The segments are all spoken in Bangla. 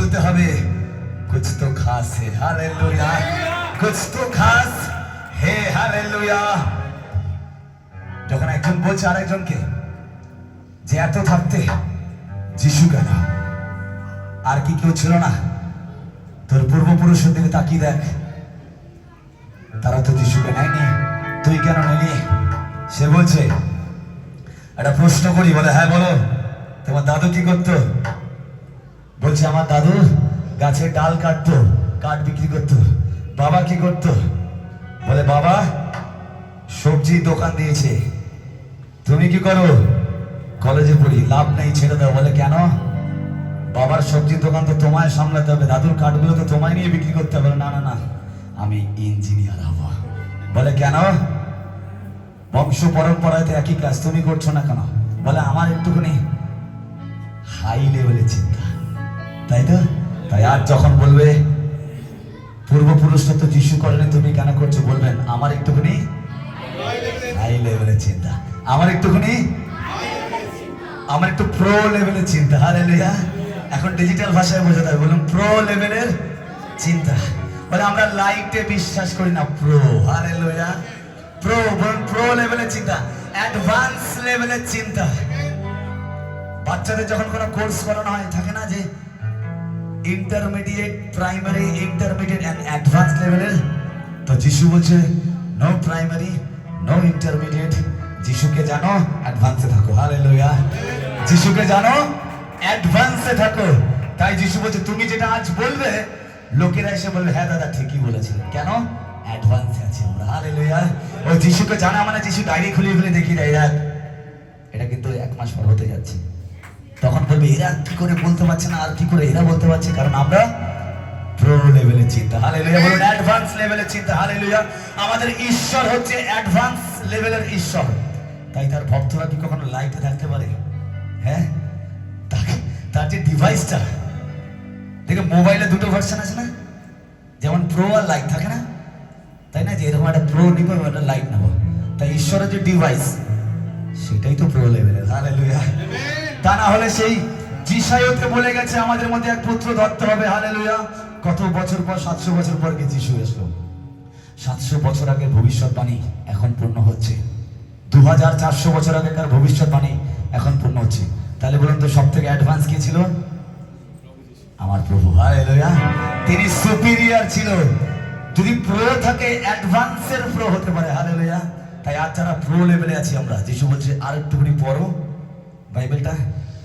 বলতে হবে कुछ तो खास है हालेलुया कुछ तो खास है हालेलुया। যখন একজন বলছে আরেকজনকে যে এত থাকতে যিশু কেন, আর কি কেউ ছিল না? তোর পূর্বপুরুষের দিকে তাকিয়ে দেখ, তারা তো যিশুকে নেয়নি, তুই কেন নিলি? সে বলছে, একটা প্রশ্ন করি, বলে হ্যাঁ বলো, তোমার দাদু কি করতো? বলছে আমার দাদু গাছের ডাল কাটতো, কাঠ বিক্রি করতো। বাবা কি করতো? বলে বাবা সবজির দোকান দিয়েছে। তুমি কি করো? কলেজে পড়ি, লাভ নেই, ছেড়ে দাও। বলে কেন? বাবার সবজির দোকান তো তোমায় সামলাতে হবে, দাদুর কাঠগুলো তো তোমায় নিয়ে বিক্রি করতে হবে। না না না, আমি ইঞ্জিনিয়ার হব। বলে কেন? বংশ পরম্পরায় তো একই কাজ, তুমি করছো না কেন? বলে আমার একটুখানি হাই লেভেলের চিন্তা, তাই তো। তাই আজ যখন বলবে পূর্বপুরুষরা তো যিশু করেনি, তুমি কেন করছো? বলবেন আমার একটুখানি হাই লেভেলের চিন্তা, আমার একটুখানি, আমার একটু প্রো লেভেলের চিন্তা। হালেলুয়া। এখন ডিজিটাল ভাষায় বোঝাতে হবে, বলুন প্রো লেভেলের চিন্তা। বলে আমরা লাইটে বিশ্বাস করি না, প্রো। হালেলুয়া। প্রো, বলুন প্রো লেভেলের চিন্তা, অ্যাডভান্স লেভেলের চিন্তা। বাচ্চাদের যখন কোনো কোর্স করানো হয়, থাকে না যে intermediate, primary, intermediate and advance লেভেলের, তো যিশু বলছে নো প্রাইমারি, নো ইন্টারমিডিয়েট, যিশুকে জানো, অ্যাডভান্সে থাকো। হালেলুয়া। যিশুকে জানো, অ্যাডভান্সে থাকো। তাই যিশু বলছে তুমি যেটা আজ বলবে, লোকেরা এসে বলবে হ্যাঁ দাদা ঠিকই বলেছিলেন। কেন? অ্যাডভান্সে আছি আমরা। হালেলুয়া। ও যিশুকে জানা মানে যিশু ডায়েরি খুলে খুলে দেখিয়ে দেয়, দেখ এটা কিন্তু 1 মাস পর হতে যাচ্ছে। তখন বলবে এরা কি করে বলতে পারছে না, আর কি করে এরা বলতে পারছে? কারণ আমরা প্রো লেভেলের চিন্তা। হালেলুয়া। বলুন অ্যাডভান্স লেভেলের চিন্তা। হালেলুয়া। আমাদের ঈশ্বর হচ্ছে অ্যাডভান্স লেভেলের ঈশ্বর। তাই তার ভক্তরা কি কখনো লাইটে থাকতে পারে? হ্যাঁ, তার যে ডিভাইসটা, দেখে মোবাইলে দুটো ভার্সন আছে না, যেমন প্রো আর লাইট থাকে না, তাই না? যে এরকম একটা প্রো নিব, একটা লাইট নেব। তাই ঈশ্বরের যে ডিভাইস, সেটাই তো প্রো লেভেলের। হালেলুয়া। তা না হলে সেই যিশাইতে বলে গেছে আমাদের মধ্যে এক পুত্র ধরতে হবে। হালেলুয়া। কত বছর পর, 700 বছর পর কি যিশু এসলো? 700 বছর আগে ভবিষ্যৎবাণী এখন পূর্ণ হচ্ছে। 2400 বছর আগেকার ভবিষ্যৎবাণী এখন পূর্ণ হচ্ছে। তাহলে বলুন তো সব থেকে অ্যাডভান্স কে ছিল? আমার প্রভু। হালেলুয়া। তিনি সুপিরিয়র ছিল। যদি প্রো থাকে, অ্যাডভান্সের প্রো হতে পারে। হালেলুয়া। তাই আজ যারা প্রো লেভেলে আছি আমরা, যিশু বলছে আর একটুখানি পড়ো বাইবেলটা,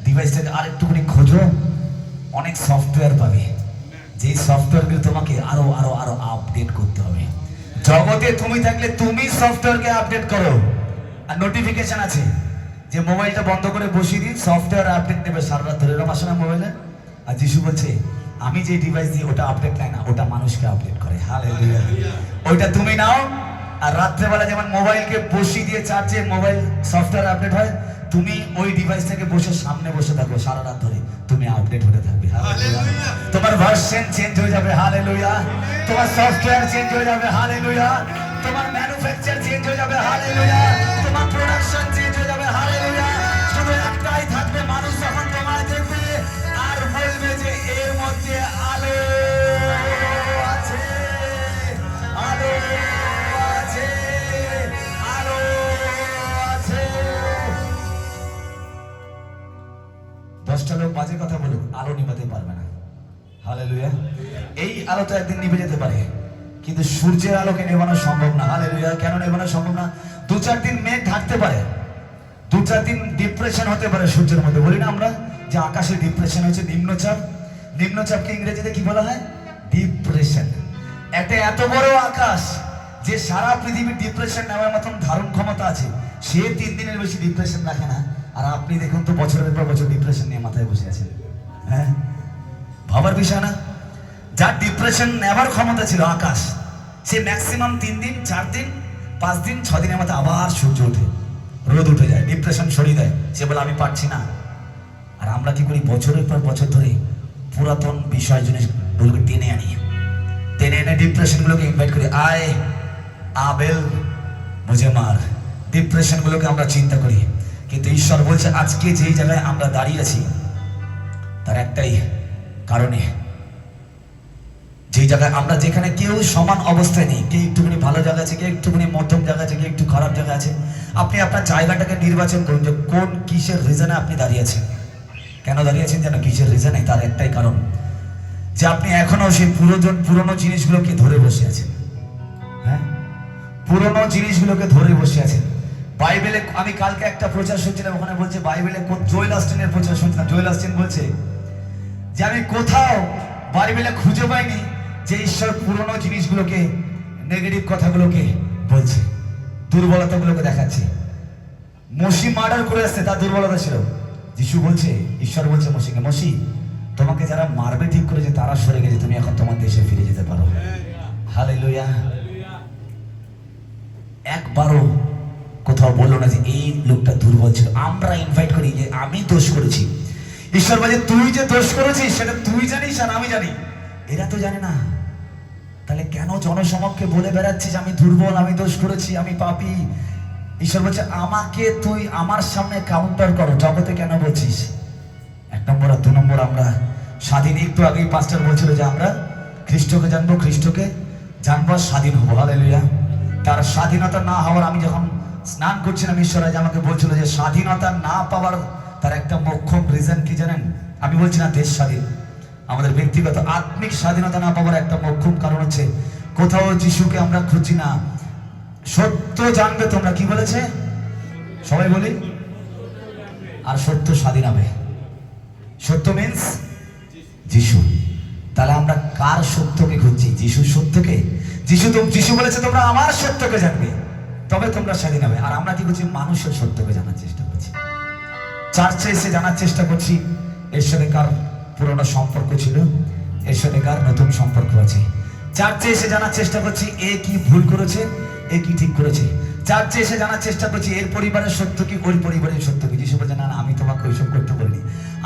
ডিভাইসটাকে আর একটুখানি খোঁজো, অনেক সফটওয়্যার পাবে, যেই সফটওয়্যারগুলো তোমাকে আরো আরো আরো আপডেট করতে হবে। জগতে তুমি থাকলে তুমি সফটওয়্যারকে আপডেট করো। আর নোটিফিকেশন আছে যে মোবাইলটা বন্ধ করে বসিয়ে দিন, সফটওয়্যার আপডেট নেবে সারা রাত ধরে, এরকম আসে না মোবাইলে? আর যিশু বলছে আমি যে ডিভাইস দিই ওটা আপডেট নেয় না, ওটা মানুষকে আপডেট করে। হালেলুয়া। ওইটা তুমি নাও, আর রাত্রেবেলা যেমন মোবাইলকে বসিয়ে দিয়ে চার্জে মোবাইল সফটওয়্যার আপডেট হয়, তুমি ওই ডিভাইসটাকে বসে সামনে বসে থাকো সারা রাত ধরে, তুমি আপডেট হতে থাকবে। হালেলুয়া। তোমার ভার্সন চেঞ্জ হয়ে যাবে। হালেলুয়া। তোমার সফটওয়্যার চেঞ্জ হয়ে যাবে। হালেলুয়া। তোমার ম্যানুফ্যাকচার চেঞ্জ হয়ে যাবে। হালেলুয়া। তোমার প্রোডাকশন চেঞ্জ হয়ে যাবে। হালেলুয়া। শুধু একটাই থাকবে, মানুষ যখন তোমায় দেখবে আর বলবে যে এর মধ্যে আলো আছে, আলো আছে, আলো আছে। 10টা লোক বাজে কথা বলুক, আলো নিভাতে পারবে না। হালেলুয়া। এই আলো তো একদিন নিভে যেতে পারে, কিন্তু সূর্যের আলোকে নেভানো সম্ভব না। হালেলুয়া। কেন নেভানো সম্ভব না? 2-4 দিন মেঘ ঢাকতে পারে, 2-4 দিন ডিপ্রেশন হতে পারে সূর্যের মধ্যে। বলি না আমরা যে আকাশে ডিপ্রেশন হচ্ছে, নিম্নচাপ। নিম্নচাপকে ইংরেজিতে কি বলা হয়? ডিপ্রেশন। একটা এত বড় আকাশ যে সারা পৃথিবীর ডিপ্রেশন নেওয়ার মতন ধারণ ক্ষমতা আছে, সে 3 দিনের বেশি ডিপ্রেশন রাখে না। আর আপনি দেখুন তো বছরের পর বছর ডিপ্রেশন নিয়ে মাথায় বসে আছেন। হ্যাঁ, ভাবার বিষয় না? যার ডিপ্রেশন নেওয়ার ক্ষমতা ছিল আকাশ, সে ম্যাক্সিমাম 3 দিন, 4 দিন, 5 দিন, 6 দিনের মধ্যে আবার সূর্য ওঠে, রোদ উঠে যায়, ডিপ্রেশন সরিয়ে দেয়। সে বলে আমি পারছি না। আর আমরা কি করি? বছরের পর বছর ধরে পুরাতন বিষয় জিনিসগুলোকে টেনে আনি, টেনে এনে ডিপ্রেশনগুলোকে ইনভাইট করি, আয় আবেল মুঝে মার। ডিপ্রেশনগুলোকে আমরা চিন্তা করি। কিন্তু ঈশ্বর বলছে আজকে যেই জায়গায় আমরা দাঁড়িয়ে আছি তার একটাই কারণে, জায়গায় আমরা যেখানে কেউ সমান অবস্থায় নেই, কেউ একটুখানি ভালো জায়গা আছে, কেউ একটুখানি মধ্যম জায়গা আছে, কেউ একটু খারাপ জায়গা আছে, আপনি আপনার জায়গাটাকে নির্বাচন করুন যে কোন কিসের রিজনে আপনি দাঁড়িয়েছেন। কেন দাঁড়িয়েছেন জানো? কিসের রিজনে? তার একটাই কারণ যে আপনি এখনো সেই পুরনো জিনিসগুলোকে ধরে বসে আছেন। হ্যাঁ, পুরনো জিনিসগুলোকে ধরে বসে আছেন। বাইবেলে আমি কালকে একটা প্রচার শুনছিলাম, ওখানে বলছে বাইবেলে জোয়েল অস্টিনের প্রচার শুনছিলাম। জোয়েল অস্টিন বলছে যে আমি কোথাও বাইবেলে খুঁজে পাইনি যে ঈশ্বর পুরনো জিনিসগুলোকে, নেগেটিভ কথাগুলোকে বলছে, দুর্বলতাগুলোকে দেখাচ্ছে। মসি মার্ডার করে আসছে, তার দুর্বলতা ছিল। যিশু বলছে, ঈশ্বর বলছে মসিকে, মসি তোমাকে যারা মারবে ঠিক করেছে তারা সরে গেছে, তুমি এখন তোমার দেশে ফিরে যেতে পারো। হালেলুয়া। একবারও কোথাও বললো না যে এই লোকটা দুর্বল ছিল। আমরা ইনভাইট করি যে আমি দোষ করেছি। ঈশ্বর বলছে তুই যে দোষ করেছিস সেটা তুই জানিস আর আমি জানি, এরা তো জানে না। তাহলে কেন জনসমক্ষে বলে বেড়াচ্ছিস আমি দুর্বল, আমি দোষ করেছি, আমি পাপী? ঈশ্বর বলছে আমাকে তুই আমার সামনে কাউন্টার করো। জগতে কেন বলছিস? 1 নম্বর আর 2 নম্বর, আমরা স্বাধীন। একটু আগেই পাস্টার বলছিল যে আমরা খ্রিস্টকে জানবো, খ্রিস্টকে জানবো, স্বাধীন হবো। হালেলুয়া। তার স্বাধীনতা না হওয়ার, আমি যখন স্নান করছিলাম ঈশ্বর আজ আমাকে বলছিল যে স্বাধীনতা না পাওয়ার তার একটা মোক্ষম রিজন কি জানেন? আমি বলছি না দেশ স্বাধীন, আমাদের ব্যক্তিগত আত্মিক স্বাধীনতা না পাওয়ার একটা মোক্ষম কারণ হচ্ছে কোথাও যিশুকে আমরা খুঁজি না। সত্য জানবে তোমরা, কি বলেছে সবাই বলি, আর সত্য স্বাধীন হবে। সত্য মিন্স যিশু। তাহলে আমরা কার সত্যকে খুঁজছি? যিশুর সত্যকে। যিশু বলেছে তোমরা আমার সত্যকে জানবে তবে তোমরা স্বাধীন হবে। আর আমরা কি করছি? মানুষের সত্যকে জানার চেষ্টা করছি। চার্চে এসে জানার চেষ্টা করছি এর সাথে কার পুরনো সম্পর্ক ছিল, এর সাথে কার নতুন সম্পর্ক আছে। চার্চে এসে জানার চেষ্টা করছি এ কি ভুল করেছে, এ কি ঠিক করেছে। চার্চে এসে জানার চেষ্টা করছি এর পরিবারের সত্য কি, ওই পরিবারের সত্য কি। যিশু বলছে না, আমি তোমাকে ওইসব করতে বলিনি।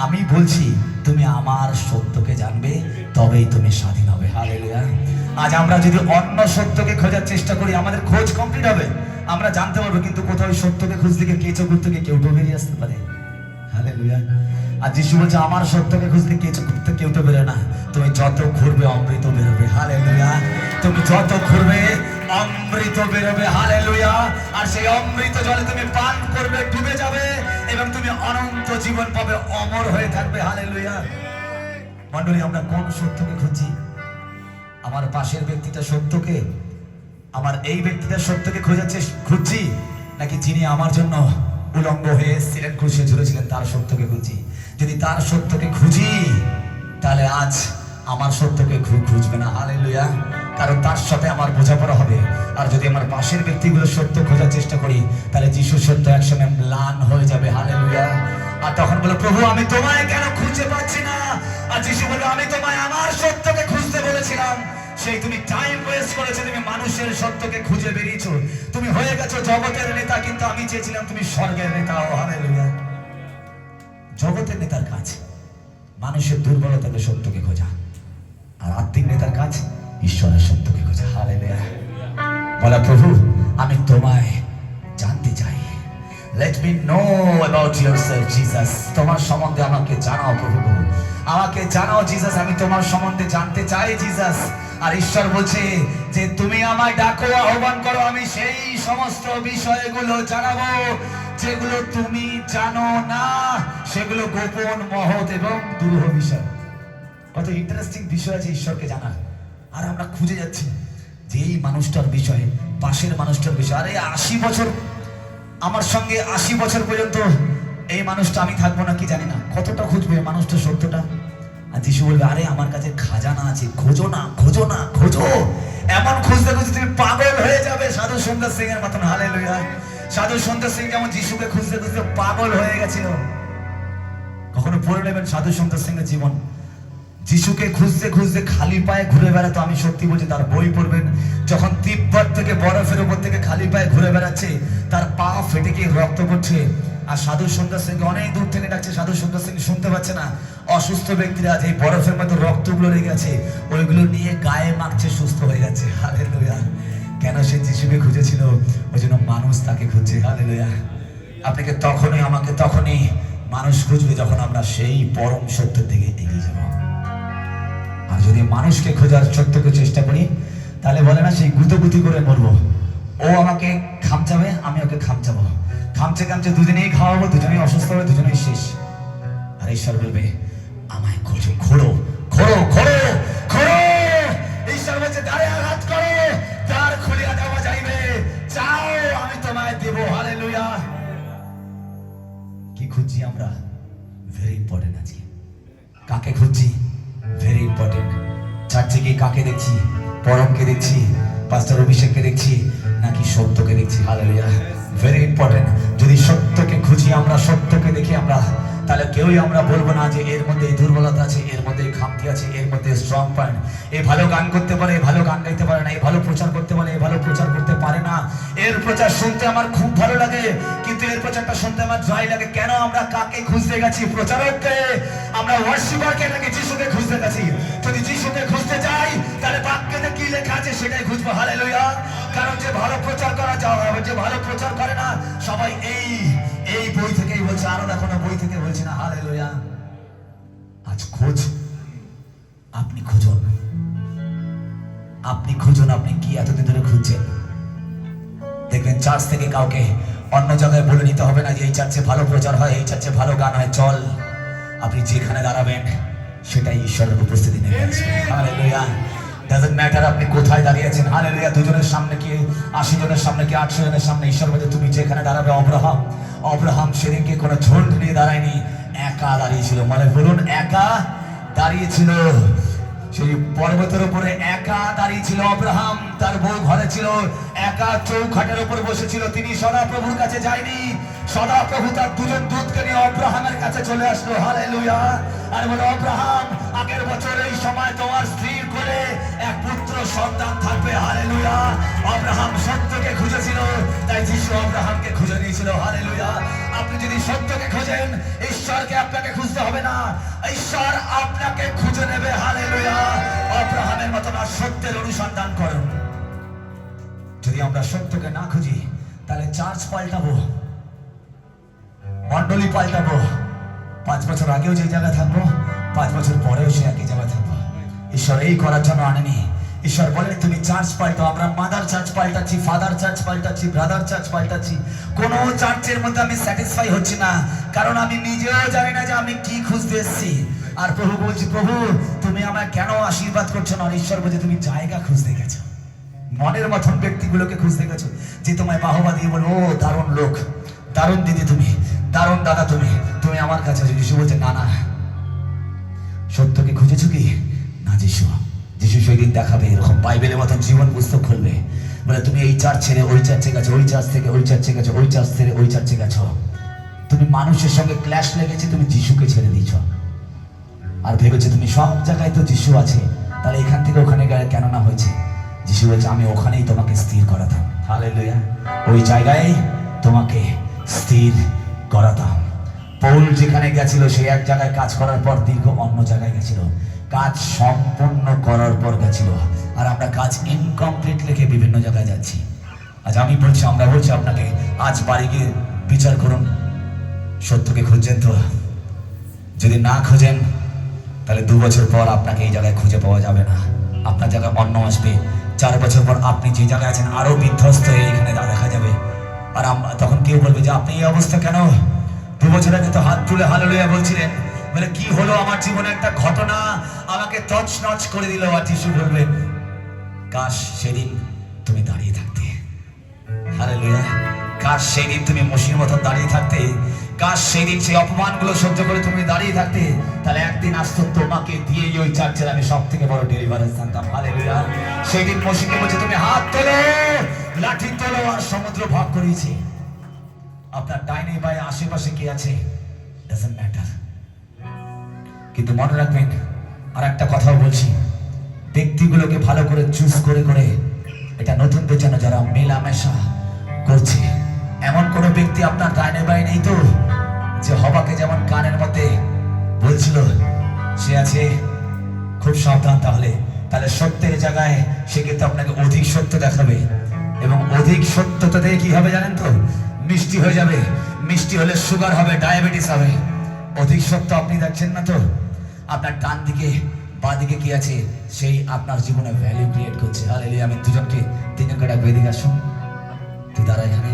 আমি বলছি তুমি আমার সত্যকে জানবে তবেই তুমি স্বাধীন হবে। হালেলুয়া। আজ আমরা যদি অন্য সত্যকে খোঁজার চেষ্টা করি আমাদের খোঁজ কমপ্লিট হবে, আমরা জানতে পারবো, কিন্তু কোথাও সত্যকে খুঁজতে গিয়ে কেঁচো ঘুরতে গিয়ে কেউ বেরিয়ে আসতে পারে। হালেলুয়া। আর যিশু বলছে আমার সত্যকে খুঁজতে কেঁচো ঘুরতে কেউ তো বেরোয় না, তুমি যত ঘুরবে অমৃত বেরোবে। হালেলুয়া। তুমি যত ঘুরবে অমৃত বেরোবে। হালেলুয়া। আর সেই অমৃত জলে তুমি পান করবে, ডুবে যাবে এবং তুমি অনন্ত জীবন পাবে, অমর হয়ে থাকবে। হালেলুয়া। মণ্ডলী, আমরা কোন সত্যকে খুঁজছি? আমার পাশের ব্যক্তিটা সত্যকে, আমার এই ব্যক্তিটা সত্যকে খুঁজছি, নাকি যিনি আমার জন্য উলঙ্গ হয়ে এসেছিলেন, ক্রুশে ঝুলেছিলেন, তার সত্যকে খুঁজছি? যদি তার সত্যকে খুঁজি তাহলে আজ আমার সত্যকে খুঁজবে না। হালেলুয়া। কারণ তার সাথে আমার বোঝাপড়া হবে। আর যদি আমার পাশের ব্যক্তিগুলো সত্য খোঁজার চেষ্টা করি তাহলে যিশুর সত্য একসময় ম্লান হয়ে যাবে। হালেলুয়া। আর তখন বলে প্রভু আমি তোমায় কেন খুঁজে পাচ্ছি না? আর যিশু বলে আমি তোমায় আমার সত্যকে খুঁজতে বলেছিলাম, সেই তুমি টাইম ওয়েস্ট করেছো, তুমি মানুষের সত্যকে খুঁজে বেরিয়েছো, তুমি হয়ে গেছো জগতের নেতা, কিন্তু আমি চেয়েছিলাম তুমি স্বর্গের নেতা। হালেলুয়া। জগতের নেতার কাজ মানুষের দুর্বলতাকে সত্যকে খোঁজা, আর আত্মিক নেতার কাজ ঈশ্বরের সত্যকে খোঁজা। হালেলুয়া। বলা প্রভু আমি তোমায় জানতে চাই। Let me know about yourself, Jesus. তোমার সম্বন্ধে আমাকে জানাও প্রভু, আমাকে জানাও জিসাস, আমি তোমার সম্বন্ধে জানতে চাই জিসাস। আর ঈশ্বর বলছে যে তুমি আমায় ডাকো, আহ্বান করো, আমি সেই সমস্ত বিষয়গুলো জানাবো যেগুলো তুমি জানো না, সেগুলো গোপন, মহৎ এবং দুরূহ বিষয়। কত ইন্টারেস্টিং বিষয় আছে ঈশ্বরকে জানা। আর আমরা খুঁজে যাচ্ছি যে এই মানুষটার বিষয়ে, পাশের মানুষটার বিষয়। আরে 80 বছর আমার সঙ্গে, 80 বছর পর্যন্ত এই মানুষটা আমি থাকবো না কি জানি না, কতটা খুঁজবে মানুষটা সত্যটা। আর যিশু বলবে আরে আমার কাছে খাজানা আছে, খোঁজো না, খোঁজো না, খোঁজো। এমন খুঁজতে খুঁজতে তুমি পাগল হয়ে যাবে, সাধু সুন্দর সিং এর মতন। হালেলুয়া। সাধু সুন্দর সিং যেমন যিশুকে খুঁজতে খুঁজতে পাগল হয়ে গেছিল। কখনো পড়ে নেবেন সাধু সুন্দর সিং এর জীবন। যিশুকে খুঁজতে খুঁজতে খালি পায়ে ঘুরে বেড়াতো। আমি সত্যি বলছি, তার বই পড়বেন, যখন তিব্বত থেকে বরফের উপর থেকে খালি পায়ে ঘুরে বেড়াচ্ছে, তার পা ফেটে গিয়ে রক্ত পড়ছে, আর সাধু সুন্দর সিংকে অনেক দূর থেকে ডাকছে। সাধু সুন্দর সিং শুনতে পাচ্ছে না। অসুস্থ ব্যক্তিরা যে বরফের মতো রক্তগুলো লেগে আছে ওইগুলো নিয়ে গায়ে মাখছে, সুস্থ হয়ে যাচ্ছে। হালেলুয়া। কেন? সে যিশুকে খুঁজেছিল, ওই জন্য মানুষ তাকে খুঁজছে। হালেলুয়া। আপনাকে তখনই, আমাকে তখনই মানুষ খুঁজবে যখন আমরা সেই পরম সত্যের দিকে এগিয়ে যাব। আর যদি যদি মানুষকে খোঁজার সত্যকে চেষ্টা করি, তাহলে বলে না সেই গুতোগুতি করে মরবো। ও আমাকে খামচাবে, আমি ওকে খামচাবো, খামচে খামচে দুজনেই খাওয়াবো, দুজনেই অসুস্থ হবে, দুজনেই শেষ। আর ঈশ্বর বলবে আমায় খোঁজো, খোঁড়ো খোঁড়ো খোঁড়ো খোঁড়ো। ঈশ্বর বলছে দ্বারে আঘাত করো, দ্বার খুলিয়া দেওয়া যাইবে, চাও আমি তোমায় দেব। হালেলুয়া। কি খুঁজছি আমরা? Very important. আজকে কাকে খুঁজছি? Very important. চার্চে গিয়ে কাকে দেখছি? পরমকে দেখছি, পাস্টার অভিষেককে দেখছি, নাকি সত্যকে দেখছি? হালেলুয়া। Very important. যদি সত্যকে খুঁজি আমরা, সত্যকে দেখি আমরা, তাহলে কেউই আমরা বলবো না যে এর মধ্যে দুর্বলতা আছে, এর মধ্যে খামতি আছে, এর মধ্যে স্ট্রং পয়েন্ট। এই ভালো গান করতে পারে, ভালো গান গাইতে পারে না, এই ভালো প্রচার করতে পারে, এই ভালো প্রচার করতে পারে না। এর প্রচার শুনতে আমার খুব ভালো লাগে, কিন্তু এর প্রচারটা শুনতে আমার জয় লাগে। কেন? আমরা কাকে খুঁজতে গেছি? প্রচারককে। আমরা ওয়ার্শিপারকে নাকি যিশুকে খুঁজতে গেছি? যদি যিশুকে খুঁজতে যাই, তাহলে বাক্যে কি লেখা আছে সেটাই খুঁজবো। হালেলুয়া। কারণ যে ভালো প্রচার করা যাওয়া হবে, যে ভালো প্রচার করে না, সবাই এই বই থেকেই বলছে, আরো দেখো না বই থেকে বলছে না। হালেলুয়া। আজ খোঁজ, আপনি খুঁজুন, আপনি খুঁজুন। আপনি কি এতদিন ধরে খুঁজছেন? দেখবেন চার্চ থেকে কাউকে অন্য জায়গায় বলে নিতে হবে না যে এই চার্চে ভালো প্রচার হয়, এই চার্চে ভালো গান হয়, চল। আপনি যেখানে দাঁড়াবেন সেটাই ঈশ্বরের উপস্থিতি নেমে আসবে। হালেলুয়া। ডাজন্ট ম্যাটার আপনি কোথায় দাঁড়িয়েছেন। হালেলুয়া। দুজনের সামনে কি, 80 জনের সামনে কি, 800 জনের সামনে, ঈশ্বর বলে তুমি যেখানে দাঁড়াবে। অব্রাহাম সেদিনকে কোনো ঝুন্ড নিয়ে দাঁড়ায়নি, একা দাঁড়িয়েছিল। মানে বলুন, একা দাঁড়িয়েছিল। সেই পর্বতের উপরে একা দাঁড়িয়েছিল অব্রাহাম। তার বউ ঘরে ছিল, একা চৌখাটের উপর বসেছিল। তিনি সদাপ্রভুর কাছে যায়নি, সদাপ্রভু তার দুজন দূতকে নিয়ে অব্রাহামের কাছে চলে আসলো। হালেলুয়া। আর বলে, অব্রাহাম, আগের বছর এই সময় তোমার স্ত্রীর কোলে এক পুত্র সন্তান থাকবে। হালেলুয়া। অব্রাহাম সত্যকে খুঁজেছিল, তাই যিশু অব্রাহামকে খুঁজে নিয়েছিল। হালেলুয়া। আপনি যদি সত্যকে খোঁজেন, ঈশ্বরকে আপনাকে খুঁজতে হবে না, ঈশ্বর আপনাকে খুঁজে নেবে। হালেলুয়া। অব্রাহামের মতো না, সত্যের অনুসন্ধান করুন। যদি আমরা সত্যকে না খুঁজি, তাহলে চার্চ পাল্টাবো, মন্ডলী পাল্টাবো। 5 বছর আগেও যে জায়গায় থাকবো, 5 বছর পরেও সে একই জায়গায় থাকবো। ঈশ্বর এই করার জন্য আনেনি। ঈশ্বর বলেন তুমি চার্চ পাল্টাও। আমরা মাদার চার্চ পাল্টাচ্ছি, ফাদার চার্চ পাল্টাচ্ছি, ব্রাদার চার্চ পাল্টাচ্ছি। কোনো চার্চের মধ্যে আমি স্যাটিসফাই হচ্ছি না, কারণ আমি নিজেও জানি না যে আমি কি খুঁজতে এসেছি। আর প্রভু বলছি, প্রভু তুমি আমায় কেন আশীর্বাদ করছো না? ঈশ্বর বলছে তুমি জায়গা খুঁজতে গেছো, মনের মতন ব্যক্তিগুলোকে খুঁজতে গেছো, যে তোমায় বাহবা দিয়ে বলবো, ও দারুণ লোক, দারুণ দিদি তুমি, দারুণ দাদা তুমি, তুমি আমার কাছে। যিশু বলছে না না, সত্যকে খুঁজেছো কি না? যিশু সেই দিন দেখাবে, এরকম বাইবেলের মতন জীবন পুস্তক খুলবে, বলে তুমি এই চার্চ ছেড়ে ওই চার্চে গেছো, ওই চার্চ থেকে ওই চার্চে গেছো, ওই চার্চ থেকে ওই চার্চে গেছো। তুমি মানুষের সঙ্গে ক্ল্যাশ লেগেছে, তুমি যিশুকে ছেড়ে দিয়েছ। আর ভেবেছো তুমি সব জায়গায় তো যিশু আছে, তাহলে এখান থেকে ওখানে গেলে কেন না হয়েছে? যিশু বলছে আমি ওখানেই তোমাকে স্থির করাতাম। হালেলুয়া। ওই জায়গায় তোমাকে স্থির করাতাম। পৌল যেখানে গেছিল, সেই এক জায়গায় কাজ করার পর দীর্ঘ অন্য জায়গায় গেছিল, কাজ সম্পূর্ণ করার পর গেছিল। আর আমরা কাজ ইনকমপ্লিট রেখে বিভিন্ন জায়গায় যাচ্ছি। আজ আমি বলছি, আমরা বলছি আপনাকে, আজ বাড়ি গিয়ে বিচার করুন, সত্যকে খুঁজছেন তো? যদি না খুঁজেন, তাহলে 2 বছর পর আপনাকে এই জায়গায় খুঁজে পাওয়া যাবে না, আপনার জায়গায় অন্য আসবে। 4 বছর পর আপনি যে জায়গায় আছেন আরো বিধ্বস্ত হয়ে এখানে দেখা যাবে। আর তখন কেউ বলবে যে আপনি এই অবস্থা কেন? 2 বছর আগে তো হাত তুলে হালেলুয়া বলছিলেন, বলে কি হলো? আমার জীবনে একটা ঘটনা আমাকে তছনছ করে দিল। আর যিশু বলবেন, কাশ সেদিন তুমি দাঁড়িয়ে থাকতে। হালেলুয়া। কাশ সেই দিন তুমি মসির মতন দাঁড়িয়ে থাকতে, কাশ সেই দিন সেই অপমানগুলো সহ্য করে তুমি দাঁড়িয়ে থাকতে, তাহলে একদিন আসতো তোমাকে দিয়ে ওই চার্চের আমি সব থেকে বড় ডেলিভারেন্স থাকতাম। হালেলুয়া। সেই দিন মসিকে বলছে তুমি হাত তোলো, লাঠি তোলো, আর সমুদ্র ভাগ করিয়েছে। আপনার ডাইনে বায়ে আশেপাশে কে আছে ডাজন্ট ম্যাটার, কিন্তু মনে রাখবেন, আর একটা কথাও বলছি, ব্যক্তিগুলোকে ভালো করে চুজ করে করে, এটা নতুনদের জন্য যারা মেলামেশা করছে, এমন কোন ব্যক্তি আপনার ডাইনে বায়ে নেই তো যে হবাকে যেমন কানের মধ্যে বলছিল সে আছে? খুব সাবধান। তাহলে সত্যের জায়গায় সে কিন্তু আপনাকে অধিক সত্য দেখাবে, এবং অধিক সত্যতাতে কি হবে জানেন তো? মিষ্টি হয়ে যাবে। মিষ্টি হলে সুগার হবে, ডায়াবেটিস হবে। অধিক সত্য আপনি দেখছেন না তো? আপনার ডান দিকে বাদিকে কি আছে সেই আপনার জীবনে ভ্যালু ক্রিয়েট করছে। হালেলুয়া। আমি দুজনকে তিনজনকে ডাকবো, এদিকে আসুন, তুই দাঁড়া এখানে,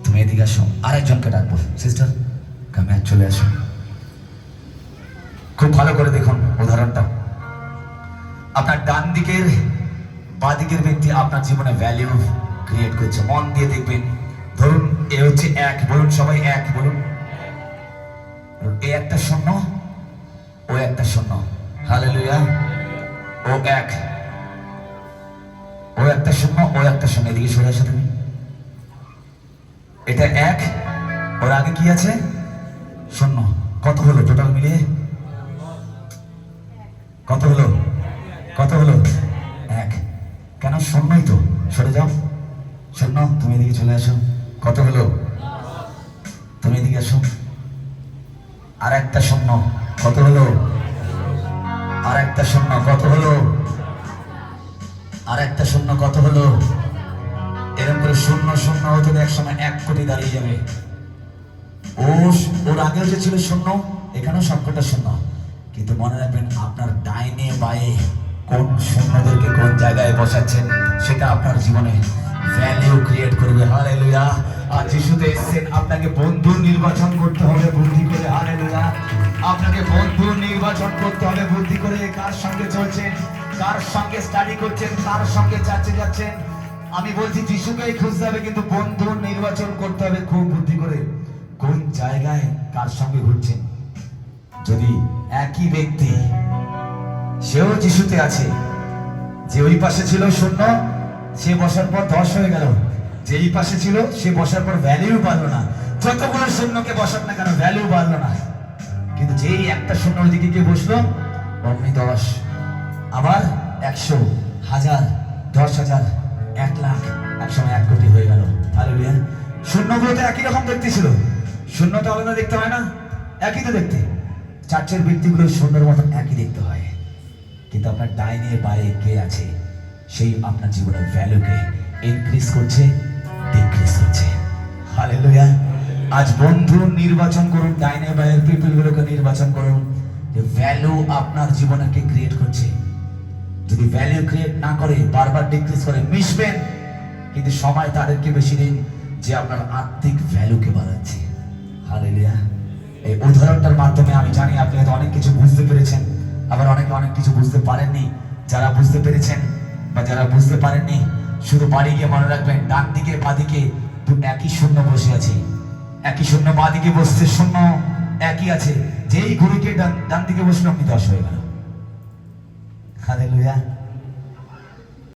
তুমি এদিকে আসো। আরেকজনকে ডাকবো, সিস্টার কামে চলে আসো। খুব ভালো করে দেখুন উদাহরণটা। আপনার ডান দিকের বাঁ দিকের ব্যক্তি আপনার জীবনে ভ্যালু ক্রিয়েট করছে, মন দিয়ে দেখবেন। ধরুন এ হচ্ছে এক, বলুন সবাই এক, বলুন। এ একটা শূন্য, ও একটা শূন্য। হালেলুয়া। ও এক, ও একটা শূন্য, ও একটা শূন্য। এদিকে সরে আসো তুমি। এটা এক, ওর আগে কি আছে শূন্য। কত হলো টোটাল মিলিয়ে? কত হলো? কত হলো? এক। কেন? শূন্যই তো। সরে যাও, শূন্য। তুমি এদিকে চলে আসো। কত হলো? তুমি এদিকে আসো। আর একটা শূন্য। কত হলো? আর একটা শূন্য। কত হলো? আর একটা শূন্য। কত হলো? এরকম করে শূন্য শূন্য হতে এক সময় 1 কোটি দাঁড়িয়ে যাবে। ওর আগেও যে ছিল শূন্য, এখানেও সবকটা শূন্য। কিন্তু মনে রাখবেন, আপনার ডাইনে বায়ে কোন শূন্যদেরকে কোন জায়গায় বসাচ্ছেন, সেটা আপনার জীবনে ভ্যালু ক্রিয়েট করবে। হালেলুয়া। আর যিশুতে এসেছেন আপনাকে বন্ধু নির্বাচন করতে হবে বুদ্ধি করে। হালেলুয়া। আপনাকে বন্ধু নির্বাচন করতে হবে বুদ্ধি করে। কার সঙ্গে চলছেন, কার সঙ্গে স্টাডি করছেন, কার সঙ্গে চার্চে যাচ্ছেন। আমি বলছি যিশুকেই খুঁজতে হবে, কিন্তু বন্ধু নির্বাচন করতে হবে খুব বুদ্ধি করে। কোন জায়গায় কার সঙ্গে ঘুরছেন। যদি একই ব্যক্তি, সেও যিশুতে আছে, যে ওই পাশে ছিল শূন্য, সে বসার পর 10 হয়ে গেল। যে এই পাশে ছিল, সে বসার পর ভ্যালু পারলো না। যতগুলো শূন্যকে বসাক না কেন, ভ্যালু পারলো না। কিন্তু যেই একটা শূন্য ওইদিকে গিয়ে বসলো, অমনি 10, আবার 100, 1000, 10,000, 1 লাখ, একসময় 1 কোটি হয়ে গেল। হালেলুয়া। শূন্যগুলো তো একই রকম দেখতে ছিল। শূন্যটা আলাদা দেখতে হয় না? একই তো দেখতে। চার্চের ব্যক্তিগুলো শূন্যের মতন একই দেখতে হয়। কিন্তু আপনার ডাইনে বায়ে কে আছে, সেই আপনার জীবনের ভ্যালুকে ইনক্রিজ করছে, ডিক্রিজ করছে। হালেলুয়া। আজ বন্ধু নির্বাচন করুন, ডাইনে বায়ের পিপলগুলোকে নির্বাচন করুন, যে ভ্যালু আপনার জীবনকে ক্রিয়েট করছে। যদি ভ্যালু ক্রিয়েট না করে, বারবার ডিক্রিজ করে, মিশবেন, কিন্তু সময় তাদেরকে বেশি দিন যে আপনার আত্মিক ভ্যালুকে বাড়াচ্ছে। হালেলুয়া। এই উদাহরণটার মাধ্যমে আমি জানি আপনি হয়তো অনেক কিছু বুঝতে পেরেছেন, আবার অনেকে অনেক কিছু বুঝতে পারেননি। যারা বুঝতে পেরেছেন বা যারা বুঝতে পারেননি, শুধু বাড়ি গিয়ে মনে রাখবেন, ডান দিকে বাঁ দিকে একই শূন্য বসে আছে। একই শূন্য বাঁ দিকে বসছে, শূন্য একই আছে। যেই ঘুরিকে ডান দিকে বসলো, আপনি 10 হয়ে গেল। হালেলুয়া।